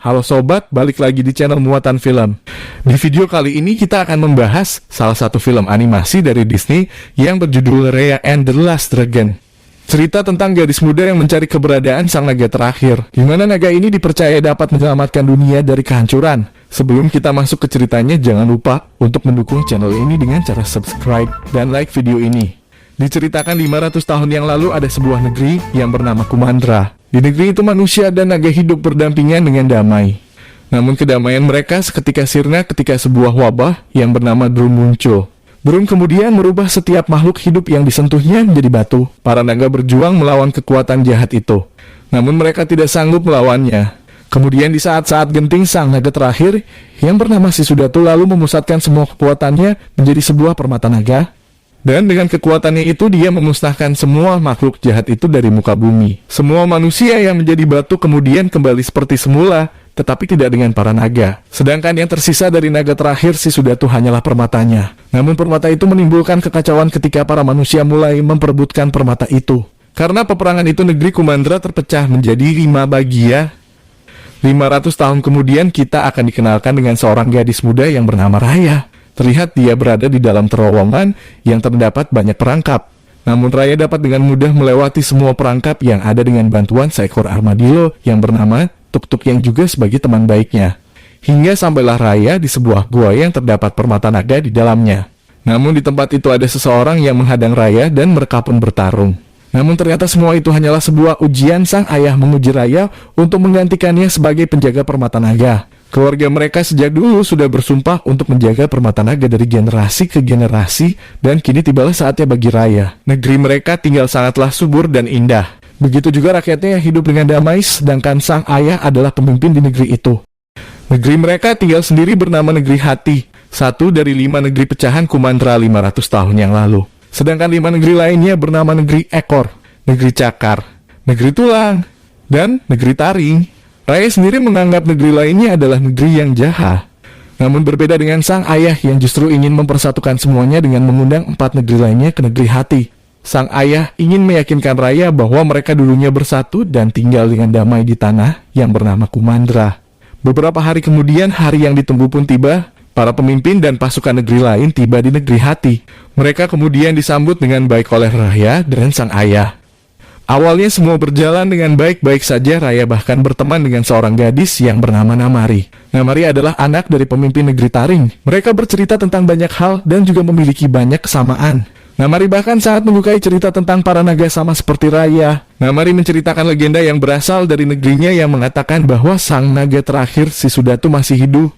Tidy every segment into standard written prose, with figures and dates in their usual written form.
Halo sobat, balik lagi di channel Muatan Film. Di video kali ini kita akan membahas salah satu film animasi dari Disney yang berjudul Raya and the Last Dragon. Cerita tentang gadis muda yang mencari keberadaan sang naga terakhir, di mana naga ini dipercaya dapat menyelamatkan dunia dari kehancuran. Sebelum kita masuk ke ceritanya, jangan lupa untuk mendukung channel ini dengan cara subscribe dan like video ini. Diceritakan 500 tahun yang lalu ada sebuah negeri yang bernama Kumandra. Di negeri itu manusia dan naga hidup berdampingan dengan damai. Namun kedamaian mereka seketika sirna ketika sebuah wabah yang bernama Drum muncul. Drum kemudian merubah setiap makhluk hidup yang disentuhnya menjadi batu. Para naga berjuang melawan kekuatan jahat itu. Namun mereka tidak sanggup melawannya. Kemudian di saat-saat genting sang naga terakhir yang bernama Sisudatu lalu memusatkan semua kekuatannya menjadi sebuah permata naga. Dan dengan kekuatannya itu dia memusnahkan semua makhluk jahat itu dari muka bumi. Semua manusia yang menjadi batu kemudian kembali seperti semula, tetapi tidak dengan para naga. Sedangkan yang tersisa dari naga terakhir Sisudatu hanyalah permatanya. Namun permata itu menimbulkan kekacauan ketika para manusia mulai memperebutkan permata itu. Karena peperangan itu negeri Kumandra terpecah menjadi 5 bagian. 500 tahun kemudian kita akan dikenalkan dengan seorang gadis muda yang bernama Raya. Terlihat dia berada di dalam terowongan yang terdapat banyak perangkap. Namun Raya dapat dengan mudah melewati semua perangkap yang ada dengan bantuan seekor armadillo yang bernama Tuk-Tuk yang juga sebagai teman baiknya. Hingga sampailah Raya di sebuah gua yang terdapat permata naga di dalamnya. Namun di tempat itu ada seseorang yang menghadang Raya dan mereka pun bertarung. Namun ternyata semua itu hanyalah sebuah ujian sang ayah menguji Raya untuk menggantikannya sebagai penjaga permata naga. Keluarga mereka sejak dulu sudah bersumpah untuk menjaga permata naga dari generasi ke generasi, dan kini tibalah saatnya bagi Raya. Negeri mereka tinggal sangatlah subur dan indah. Begitu juga rakyatnya yang hidup dengan damai, sedangkan sang ayah adalah pemimpin di negeri itu. Negeri mereka tinggal sendiri bernama Negeri Hati, satu dari 5 negeri pecahan Kumandra 500 tahun yang lalu. Sedangkan 5 negeri lainnya bernama Negeri Ekor, Negeri Cakar, Negeri Tulang, dan Negeri Taring. Raya sendiri menganggap negeri lainnya adalah negeri yang jahat. Namun berbeda dengan sang ayah yang justru ingin mempersatukan semuanya dengan mengundang 4 negeri lainnya ke Negeri Hati. Sang ayah ingin meyakinkan Raya bahwa mereka dulunya bersatu dan tinggal dengan damai di tanah yang bernama Kumandra. Beberapa hari kemudian hari yang ditunggu pun tiba. Para pemimpin dan pasukan negeri lain tiba di Negeri Hati. Mereka kemudian disambut dengan baik oleh Raya dan sang ayah. Awalnya semua berjalan dengan baik-baik saja. Raya bahkan berteman dengan seorang gadis yang bernama Namari. Namari adalah anak dari pemimpin negeri Taring. Mereka bercerita tentang banyak hal dan juga memiliki banyak kesamaan. Namari bahkan sangat menyukai cerita tentang para naga sama seperti Raya. Namari menceritakan legenda yang berasal dari negerinya yang mengatakan bahwa sang naga terakhir Sisudatu masih hidup.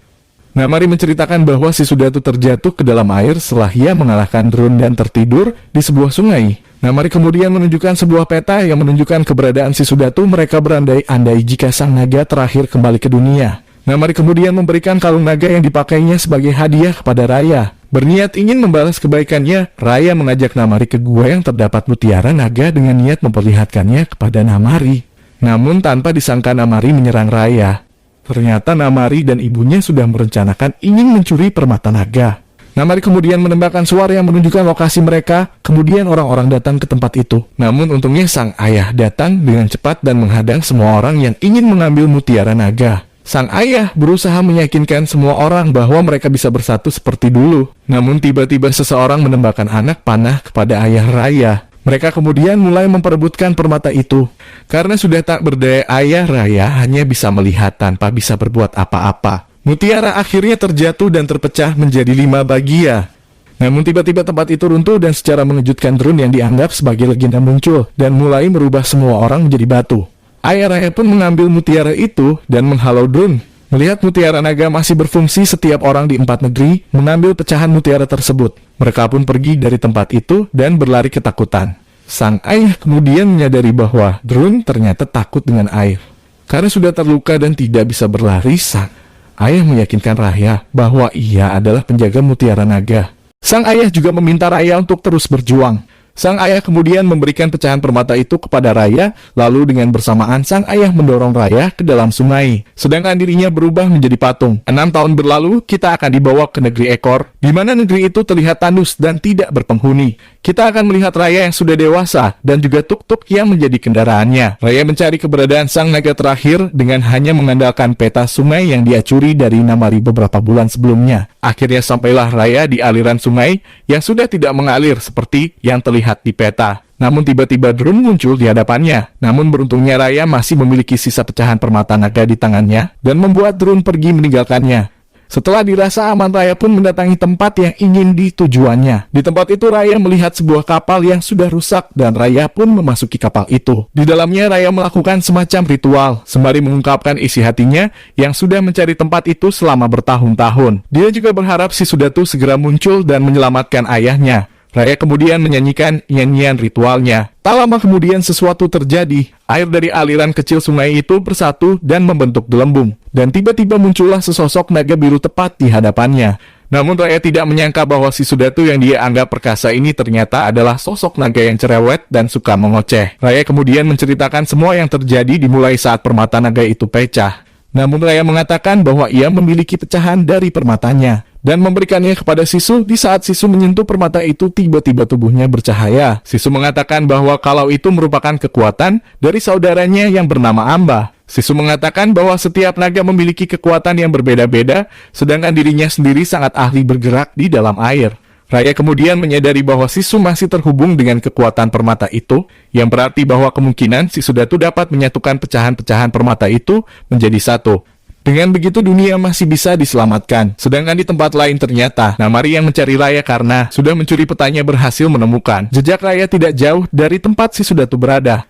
Namari menceritakan bahwa Sisudatu terjatuh ke dalam air setelah ia mengalahkan Drun dan tertidur di sebuah sungai. Namari kemudian menunjukkan sebuah peta yang menunjukkan keberadaan Sisudatu. Mereka berandai-andai jika sang naga terakhir kembali ke dunia. Namari kemudian memberikan kalung naga yang dipakainya sebagai hadiah kepada Raya. Berniat ingin membalas kebaikannya, Raya mengajak Namari ke gua yang terdapat mutiara naga dengan niat memperlihatkannya kepada Namari. Namun tanpa disangka Namari menyerang Raya. Ternyata Namari dan ibunya sudah merencanakan ingin mencuri permata naga. Namari kemudian menembakkan suara yang menunjukkan lokasi mereka, kemudian orang-orang datang ke tempat itu. Namun untungnya sang ayah datang dengan cepat dan menghadang semua orang yang ingin mengambil mutiara naga. Sang ayah berusaha meyakinkan semua orang bahwa mereka bisa bersatu seperti dulu. Namun tiba-tiba seseorang menembakkan anak panah kepada ayah Raya. Mereka kemudian mulai memperebutkan permata itu. Karena sudah tak berdaya, ayah Raya hanya bisa melihat tanpa bisa berbuat apa-apa. Mutiara akhirnya terjatuh dan terpecah menjadi 5 bagian. Namun tiba-tiba tempat itu runtuh dan secara mengejutkan Drun yang dianggap sebagai legenda muncul dan mulai merubah semua orang menjadi batu. Ayah Raya pun mengambil mutiara itu dan menghalau Drun. Melihat mutiara naga masih berfungsi, setiap orang di 4 negeri mengambil pecahan mutiara tersebut. Mereka pun pergi dari tempat itu dan berlari ketakutan. Sang ayah kemudian menyadari bahwa Drun ternyata takut dengan air. Karena sudah terluka dan tidak bisa berlari, sang ayah meyakinkan Raya bahwa ia adalah penjaga mutiara naga. Sang ayah juga meminta Raya untuk terus berjuang. Sang ayah kemudian memberikan pecahan permata itu kepada Raya, lalu dengan bersamaan sang ayah mendorong Raya ke dalam sungai. Sedangkan dirinya berubah menjadi patung. 6 tahun berlalu, kita akan dibawa ke Negeri Ekor, di mana negeri itu terlihat tandus dan tidak berpenghuni. kita akan melihat Raya yang sudah dewasa dan juga tuk-tuk yang menjadi kendaraannya. Raya mencari keberadaan sang naga terakhir dengan hanya mengandalkan peta sungai yang dia curi dari Namari beberapa bulan sebelumnya. Akhirnya sampailah Raya di aliran sungai yang sudah tidak mengalir seperti yang terlihat di peta. Namun tiba-tiba drone muncul di hadapannya. Namun beruntungnya Raya masih memiliki sisa pecahan permata naga di tangannya dan membuat drone pergi meninggalkannya. Setelah dirasa aman, Raya pun mendatangi tempat yang ingin ditujuannya. Di tempat itu Raya melihat sebuah kapal yang sudah rusak dan Raya pun memasuki kapal itu. Di dalamnya Raya melakukan semacam ritual, sembari mengungkapkan isi hatinya yang sudah mencari tempat itu selama bertahun-tahun. Dia juga berharap si Sudatu segera muncul dan menyelamatkan ayahnya. Raya kemudian menyanyikan nyanyian ritualnya. Tak lama kemudian sesuatu terjadi. Air dari aliran kecil sungai itu bersatu dan membentuk gelembung. Dan tiba-tiba muncullah sesosok naga biru tepat di hadapannya. Namun Raya tidak menyangka bahwa si Sudatu yang dia anggap perkasa ini ternyata adalah sosok naga yang cerewet dan suka mengoceh. Raya kemudian menceritakan semua yang terjadi dimulai saat permata naga itu pecah. Namun Raya mengatakan bahwa ia memiliki pecahan dari permatanya dan memberikannya kepada Sisu. Di saat Sisu menyentuh permata itu, tiba-tiba tubuhnya bercahaya. Sisu mengatakan bahwa kalau itu merupakan kekuatan dari saudaranya yang bernama Amba. Sisu mengatakan bahwa setiap naga memiliki kekuatan yang berbeda-beda, sedangkan dirinya sendiri sangat ahli bergerak di dalam air. Raya kemudian menyadari bahwa Sisu masih terhubung dengan kekuatan permata itu, yang berarti bahwa kemungkinan si Sudatu dapat menyatukan pecahan-pecahan permata itu menjadi satu. Dengan begitu dunia masih bisa diselamatkan. Sedangkan di tempat lain ternyata Namari yang mencari Raya karena sudah mencuri petanya berhasil menemukan jejak Raya tidak jauh dari tempat si Sudatu berada.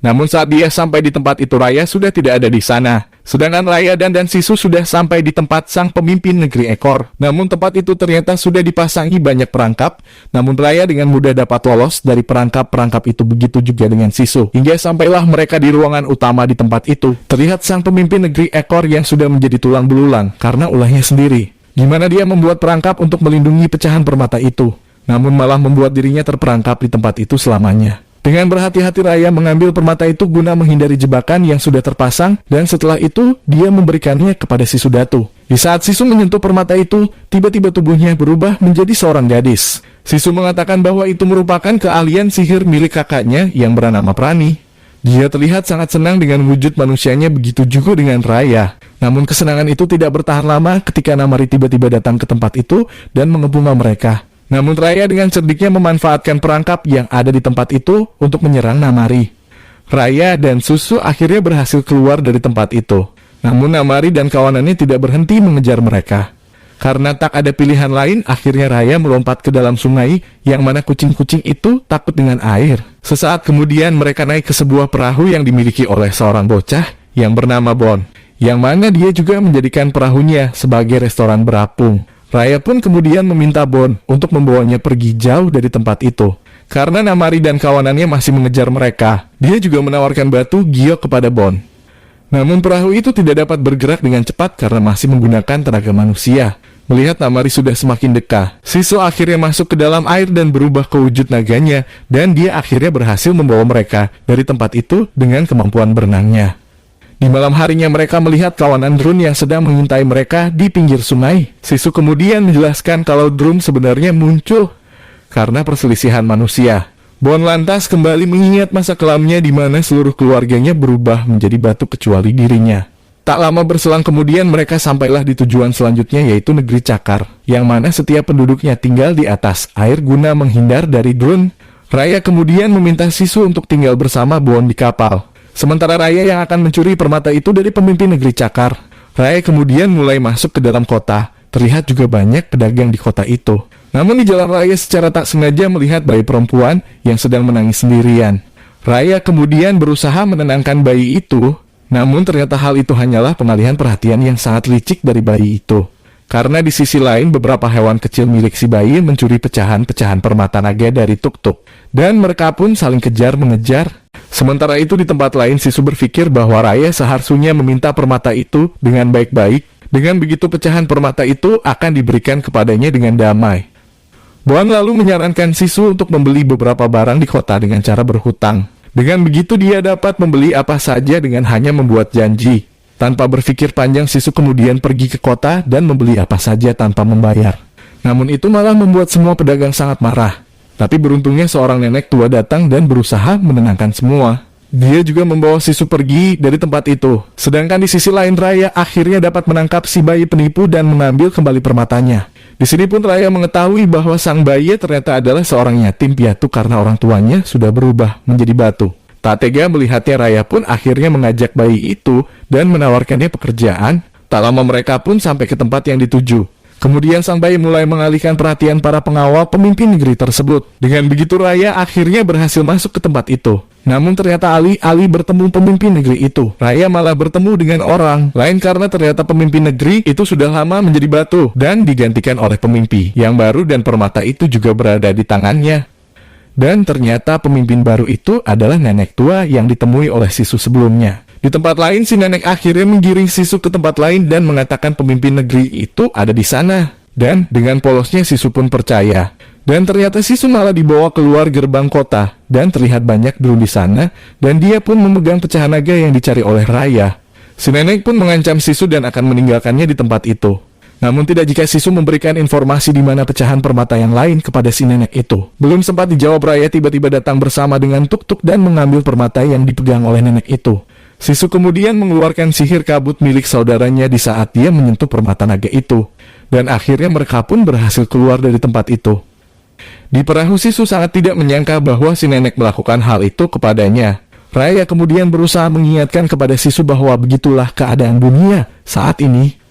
Namun saat dia sampai di tempat itu, Raya sudah tidak ada di sana. Sedangkan Raya dan Sisu sudah sampai di tempat sang pemimpin negeri ekor. Namun tempat itu ternyata sudah dipasangi banyak perangkap. Namun Raya dengan mudah dapat lolos dari perangkap-perangkap itu, begitu juga dengan Sisu. Hingga sampailah mereka di ruangan utama di tempat itu. Terlihat sang pemimpin negeri ekor yang sudah menjadi tulang belulang karena ulahnya sendiri. Di mana dia membuat perangkap untuk melindungi pecahan permata itu. Namun malah membuat dirinya terperangkap di tempat itu selamanya. Dengan berhati-hati Raya mengambil permata itu guna menghindari jebakan yang sudah terpasang, dan setelah itu dia memberikannya kepada si Sudatu. Di saat Sisu menyentuh permata itu, tiba-tiba tubuhnya berubah menjadi seorang gadis. Sisu mengatakan bahwa itu merupakan keahlian sihir milik kakaknya yang bernama Prani. Dia terlihat sangat senang dengan wujud manusianya, begitu juga dengan Raya. Namun kesenangan itu tidak bertahan lama ketika Namari tiba-tiba datang ke tempat itu dan mengebunga mereka. Namun Raya dengan cerdiknya memanfaatkan perangkap yang ada di tempat itu untuk menyerang Namari. Raya dan Susu akhirnya berhasil keluar dari tempat itu. Namun Namari dan kawanannya tidak berhenti mengejar mereka. Karena tak ada pilihan lain, akhirnya Raya melompat ke dalam sungai yang mana kucing-kucing itu takut dengan air. Sesaat kemudian mereka naik ke sebuah perahu yang dimiliki oleh seorang bocah yang bernama Bon, yang mana dia juga menjadikan perahunya sebagai restoran berapung. Raya pun kemudian meminta Bon untuk membawanya pergi jauh dari tempat itu. Karena Namari dan kawanannya masih mengejar mereka, dia juga menawarkan batu giok kepada Bon. Namun perahu itu tidak dapat bergerak dengan cepat karena masih menggunakan tenaga manusia. Melihat Namari sudah semakin dekat, Sisu akhirnya masuk ke dalam air dan berubah ke wujud naganya, dan dia akhirnya berhasil membawa mereka dari tempat itu dengan kemampuan berenangnya. Di malam harinya mereka melihat kawanan drone yang sedang mengintai mereka di pinggir sungai. Sisu kemudian menjelaskan kalau drone sebenarnya muncul karena perselisihan manusia. Bon lantas kembali mengingat masa kelamnya di mana seluruh keluarganya berubah menjadi batu kecuali dirinya. Tak lama berselang kemudian mereka sampailah di tujuan selanjutnya, yaitu negeri Cakar, yang mana setiap penduduknya tinggal di atas air guna menghindar dari drone. Raya kemudian meminta Sisu untuk tinggal bersama Bon di kapal. Sementara Raya yang akan mencuri permata itu dari pemimpin negeri Cakar. Raya kemudian mulai masuk ke dalam kota. Terlihat juga banyak pedagang di kota itu. Namun di jalan Raya secara tak sengaja melihat bayi perempuan yang sedang menangis sendirian. Raya kemudian berusaha menenangkan bayi itu. Namun ternyata hal itu hanyalah pengalihan perhatian yang sangat licik dari bayi itu. Karena di sisi lain beberapa hewan kecil milik si bayi mencuri pecahan-pecahan permata naga dari tuk-tuk. Dan mereka pun saling kejar-mengejar. Sementara itu di tempat lain Sisu berpikir bahwa Raya seharusnya meminta permata itu dengan baik-baik. Dengan begitu pecahan permata itu akan diberikan kepadanya dengan damai. Bon lalu menyarankan Sisu untuk membeli beberapa barang di kota dengan cara berhutang. Dengan begitu dia dapat membeli apa saja dengan hanya membuat janji. Tanpa berpikir panjang Sisu kemudian pergi ke kota dan membeli apa saja tanpa membayar. Namun itu malah membuat semua pedagang sangat marah. Tapi beruntungnya seorang nenek tua datang dan berusaha menenangkan semua. Dia juga membawa Sisu pergi dari tempat itu. Sedangkan di sisi lain Raya akhirnya dapat menangkap si bayi penipu dan mengambil kembali permatanya. Di sini pun Raya mengetahui bahwa sang bayi ternyata adalah seorang yatim piatu karena orang tuanya sudah berubah menjadi batu. Tak tega melihatnya, Raya pun akhirnya mengajak bayi itu dan menawarkannya pekerjaan. Tak lama mereka pun sampai ke tempat yang dituju. Kemudian sang bayi mulai mengalihkan perhatian para pengawal pemimpin negeri tersebut. Dengan begitu Raya akhirnya berhasil masuk ke tempat itu. Namun ternyata alih-alih bertemu pemimpin negeri itu, Raya malah bertemu dengan orang lain karena ternyata pemimpin negeri itu sudah lama menjadi batu dan digantikan oleh pemimpin yang baru dan permata itu juga berada di tangannya. Dan ternyata pemimpin baru itu adalah nenek tua yang ditemui oleh Sisu sebelumnya. Di tempat lain, si nenek akhirnya menggiring Sisu ke tempat lain dan mengatakan pemimpin negeri itu ada di sana. Dan dengan polosnya Sisu pun percaya. Dan ternyata Sisu malah dibawa keluar gerbang kota dan terlihat banyak drone di sana. Dan dia pun memegang pecahan naga yang dicari oleh Raya. Si nenek pun mengancam Sisu dan akan meninggalkannya di tempat itu. Namun tidak jika Sisu memberikan informasi di mana pecahan permata yang lain kepada si nenek itu. Belum sempat dijawab, Raya tiba-tiba datang bersama dengan tuk-tuk dan mengambil permata yang dipegang oleh nenek itu. Sisu kemudian mengeluarkan sihir kabut milik saudaranya di saat dia menyentuh permata naga itu. Dan akhirnya mereka pun berhasil keluar dari tempat itu. Di perahu Sisu sangat tidak menyangka bahwa si nenek melakukan hal itu kepadanya. Raya kemudian berusaha mengingatkan kepada Sisu bahwa begitulah keadaan dunia saat ini.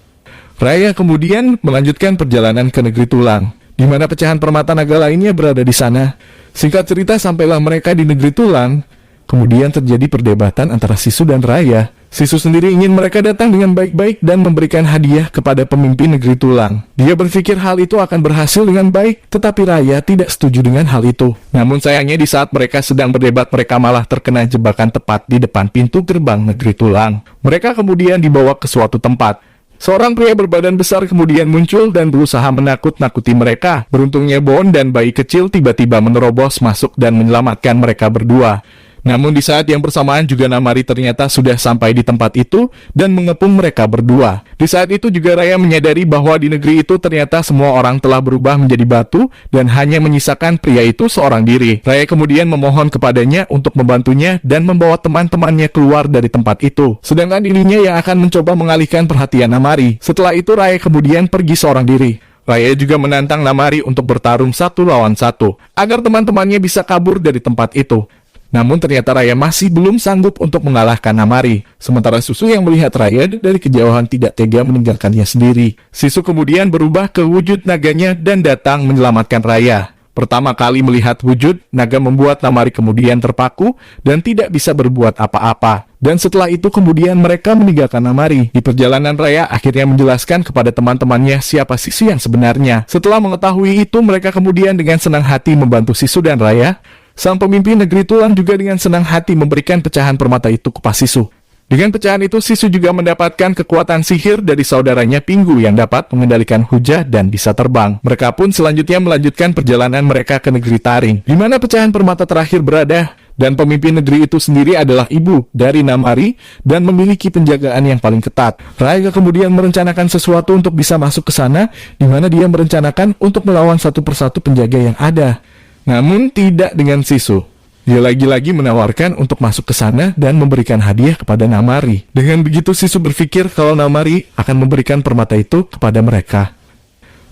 Raya kemudian melanjutkan perjalanan ke negeri Tulang, di mana pecahan permata naga lainnya berada di sana. Singkat cerita, sampailah mereka di negeri Tulang. Kemudian terjadi perdebatan antara Sisu dan Raya. Sisu sendiri ingin mereka datang dengan baik-baik dan memberikan hadiah kepada pemimpin negeri Tulang. Dia berpikir hal itu akan berhasil dengan baik, tetapi Raya tidak setuju dengan hal itu. Namun sayangnya di saat mereka sedang berdebat, mereka malah terkena jebakan tepat di depan pintu gerbang negeri Tulang. Mereka kemudian dibawa ke suatu tempat. Seorang pria berbadan besar kemudian muncul dan berusaha menakut-nakuti mereka. Beruntungnya Bon dan bayi kecil tiba-tiba menerobos masuk dan menyelamatkan mereka berdua. Namun di saat yang bersamaan juga Namari ternyata sudah sampai di tempat itu dan mengepung mereka berdua. Di saat itu juga Raya menyadari bahwa di negeri itu ternyata semua orang telah berubah menjadi batu dan hanya menyisakan pria itu seorang diri. Raya kemudian memohon kepadanya untuk membantunya dan membawa teman-temannya keluar dari tempat itu. Sedangkan dirinya yang akan mencoba mengalihkan perhatian Namari. Setelah itu Raya kemudian pergi seorang diri. Raya juga menantang Namari untuk bertarung 1 lawan 1 agar teman-temannya bisa kabur dari tempat itu. Namun ternyata Raya masih belum sanggup untuk mengalahkan Namari. Sementara Susu yang melihat Raya dari kejauhan tidak tega meninggalkannya sendiri. Sisu kemudian berubah ke wujud naganya dan datang menyelamatkan Raya. Pertama kali melihat wujud, naga membuat Namari kemudian terpaku dan tidak bisa berbuat apa-apa. Dan setelah itu kemudian mereka meninggalkan Namari. Di perjalanan Raya akhirnya menjelaskan kepada teman-temannya siapa Sisu yang sebenarnya. Setelah mengetahui itu, mereka kemudian dengan senang hati membantu Sisu dan Raya. Sang pemimpin negeri Tulang juga dengan senang hati memberikan pecahan permata itu kepada Sisu. Dengan pecahan itu, Sisu juga mendapatkan kekuatan sihir dari saudaranya Pinggu yang dapat mengendalikan hujan dan bisa terbang. Mereka pun selanjutnya melanjutkan perjalanan mereka ke negeri Taring, di mana pecahan permata terakhir berada. Dan pemimpin negeri itu sendiri adalah ibu dari Namari dan memiliki penjagaan yang paling ketat. Raya kemudian merencanakan sesuatu untuk bisa masuk ke sana, di mana dia merencanakan untuk melawan satu persatu penjaga yang ada. Namun tidak dengan Sisu. Dia lagi-lagi menawarkan untuk masuk ke sana dan memberikan hadiah kepada Namari. Dengan begitu Sisu berpikir kalau Namari akan memberikan permata itu kepada mereka.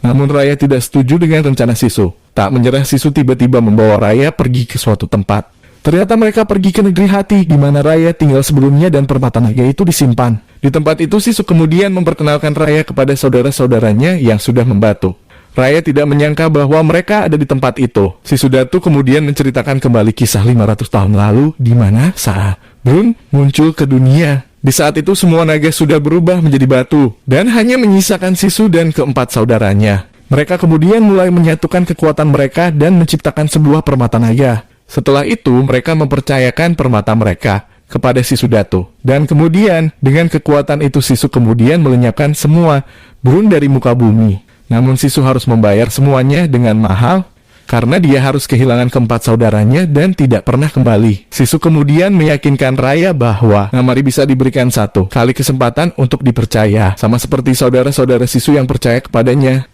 Namun Raya tidak setuju dengan rencana Sisu. Tak menyerah, Sisu tiba-tiba membawa Raya pergi ke suatu tempat. Ternyata mereka pergi ke negeri Hati, di mana Raya tinggal sebelumnya dan permata naga itu disimpan. Di tempat itu Sisu kemudian memperkenalkan Raya kepada saudara-saudaranya yang sudah membatu. Raya tidak menyangka bahwa mereka ada di tempat itu. Si Sudatu kemudian menceritakan kembali kisah 500 tahun lalu di mana saat Brun muncul ke dunia. Di saat itu semua naga sudah berubah menjadi batu dan hanya menyisakan Sisu dan keempat saudaranya. Mereka kemudian mulai menyatukan kekuatan mereka dan menciptakan sebuah permata naga. Setelah itu mereka mempercayakan permata mereka kepada si Sudatu. Dan kemudian dengan kekuatan itu Sisu kemudian melenyapkan semua Brun dari muka bumi. Namun Sisu harus membayar semuanya dengan mahal, karena dia harus kehilangan keempat saudaranya dan tidak pernah kembali. Sisu kemudian meyakinkan Raya bahwa Namari bisa diberikan 1 kali kesempatan untuk dipercaya, sama seperti saudara-saudara Sisu yang percaya kepadanya.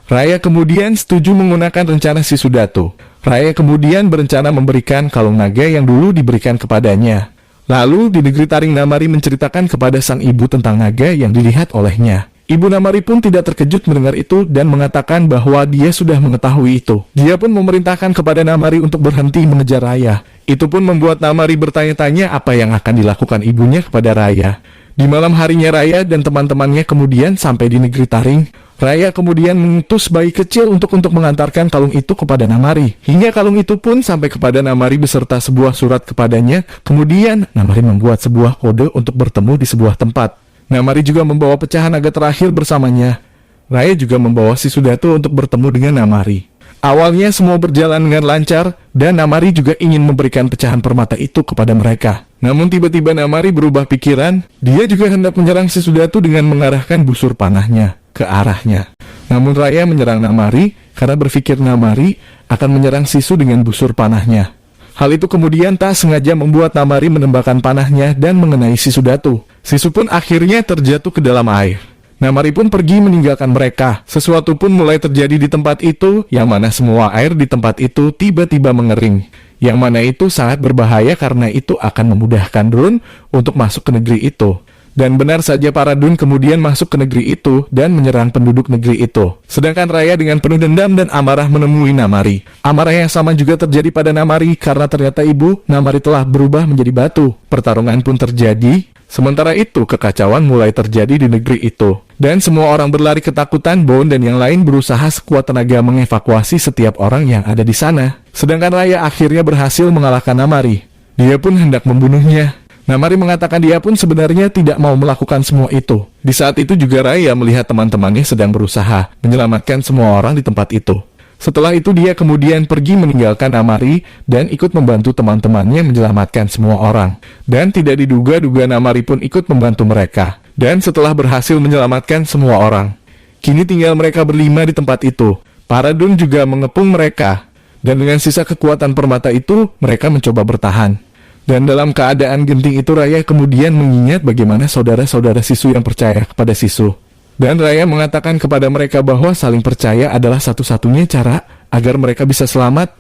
Raya kemudian setuju menggunakan rencana si Sudatu. Raya kemudian berencana memberikan kalung naga yang dulu diberikan kepadanya. Lalu di negeri Taring, Namari menceritakan kepada sang ibu tentang naga yang dilihat olehnya. Ibu Namari pun tidak terkejut mendengar itu dan mengatakan bahwa dia sudah mengetahui itu. Dia pun memerintahkan kepada Namari untuk berhenti mengejar Raya. Itu pun membuat Namari bertanya-tanya apa yang akan dilakukan ibunya kepada Raya. Di malam harinya Raya dan teman-temannya kemudian sampai di negeri Taring. Raya kemudian mengutus bayi kecil untuk mengantarkan kalung itu kepada Namari. Hingga kalung itu pun sampai kepada Namari beserta sebuah surat kepadanya. Kemudian Namari membuat sebuah kode untuk bertemu di sebuah tempat. Namari juga membawa pecahan naga terakhir bersamanya. Raya juga membawa si Sudatu untuk bertemu dengan Namari. Awalnya semua berjalan dengan lancar, dan Namari juga ingin memberikan pecahan permata itu kepada mereka. Namun tiba-tiba Namari berubah pikiran, dia juga hendak menyerang si Sudatu dengan mengarahkan busur panahnya ke arahnya. Namun Raya menyerang Namari, karena berpikir Namari akan menyerang Sisu dengan busur panahnya. Hal itu kemudian tak sengaja membuat Namari menembakkan panahnya dan mengenai si Sudatu. Sisu pun akhirnya terjatuh ke dalam air. Namari pun pergi meninggalkan mereka. Sesuatu pun mulai terjadi di tempat itu, yang mana semua air di tempat itu tiba-tiba mengering. Yang mana itu sangat berbahaya karena itu akan memudahkan Dun untuk masuk ke negeri itu. Dan benar saja para Dun kemudian masuk ke negeri itu dan menyerang penduduk negeri itu. Sedangkan Raya dengan penuh dendam dan amarah menemui Namari. Amarah yang sama juga terjadi pada Namari karena ternyata ibu Namari telah berubah menjadi batu. Pertarungan pun terjadi. Sementara itu, kekacauan mulai terjadi di negeri itu. Dan semua orang berlari ketakutan, Bon dan yang lain berusaha sekuat tenaga mengevakuasi setiap orang yang ada di sana. Sedangkan Raya akhirnya berhasil mengalahkan Namari. Dia pun hendak membunuhnya. Namari mengatakan dia pun sebenarnya tidak mau melakukan semua itu. Di saat itu juga Raya melihat teman-temannya sedang berusaha menyelamatkan semua orang di tempat itu. Setelah itu dia kemudian pergi meninggalkan Namari dan ikut membantu teman-temannya menyelamatkan semua orang. Dan tidak diduga-duga Namari pun ikut membantu mereka. Dan setelah berhasil menyelamatkan semua orang, kini tinggal mereka berlima di tempat itu. Para Dun juga mengepung mereka. Dan dengan sisa kekuatan permata itu, mereka mencoba bertahan. Dan dalam keadaan genting itu Raya kemudian mengingat bagaimana saudara-saudara Sisu yang percaya kepada Sisu. Dan Raya mengatakan kepada mereka bahwa saling percaya adalah satu-satunya cara agar mereka bisa selamat.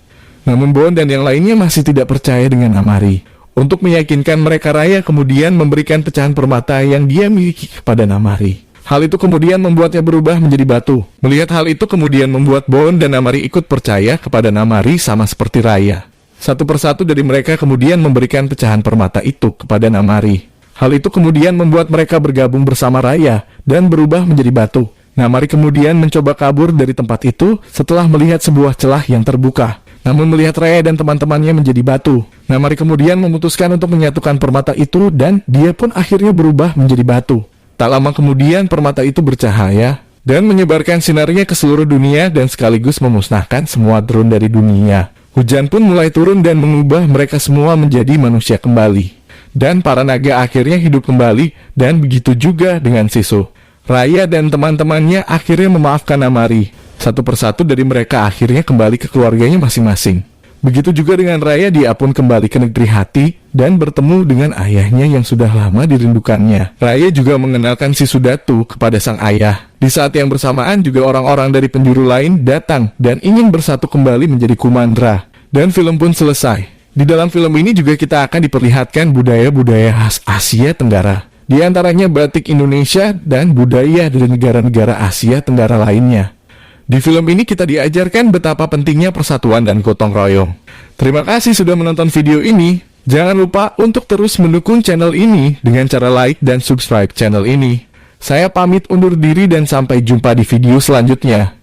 Namun Bon dan yang lainnya masih tidak percaya dengan Namari. Untuk meyakinkan mereka, Raya kemudian memberikan pecahan permata yang dia miliki kepada Namari. Hal itu kemudian membuatnya berubah menjadi batu. Melihat hal itu kemudian membuat Bon dan Namari ikut percaya kepada Namari sama seperti Raya. Satu persatu dari mereka kemudian memberikan pecahan permata itu kepada Namari. Hal itu kemudian membuat mereka bergabung bersama Raya dan berubah menjadi batu. Namari kemudian mencoba kabur dari tempat itu setelah melihat sebuah celah yang terbuka. Namun melihat Raya dan teman-temannya menjadi batu, Namari kemudian memutuskan untuk menyatukan permata itu dan dia pun akhirnya berubah menjadi batu. Tak lama kemudian permata itu bercahaya dan menyebarkan sinarnya ke seluruh dunia dan sekaligus memusnahkan semua drone dari dunia. Hujan pun mulai turun dan mengubah mereka semua menjadi manusia kembali. Dan para naga akhirnya hidup kembali, dan begitu juga dengan Sisu. Raya dan teman-temannya akhirnya memaafkan Namari. Satu persatu dari mereka akhirnya kembali ke keluarganya masing-masing. Begitu juga dengan Raya, dia pun kembali ke negeri hati dan bertemu dengan ayahnya yang sudah lama dirindukannya. Raya juga mengenalkan si Sudatu kepada sang ayah. Di saat yang bersamaan juga orang-orang dari penjuru lain datang dan ingin bersatu kembali menjadi Kumandra. Dan film pun selesai. Di dalam film ini juga kita akan diperlihatkan budaya-budaya khas Asia Tenggara. Di antaranya batik Indonesia dan budaya dari negara-negara Asia Tenggara lainnya. Di film ini kita diajarkan betapa pentingnya persatuan dan gotong royong. Terima kasih sudah menonton video ini. Jangan lupa untuk terus mendukung channel ini dengan cara like dan subscribe channel ini. Saya pamit undur diri dan sampai jumpa di video selanjutnya.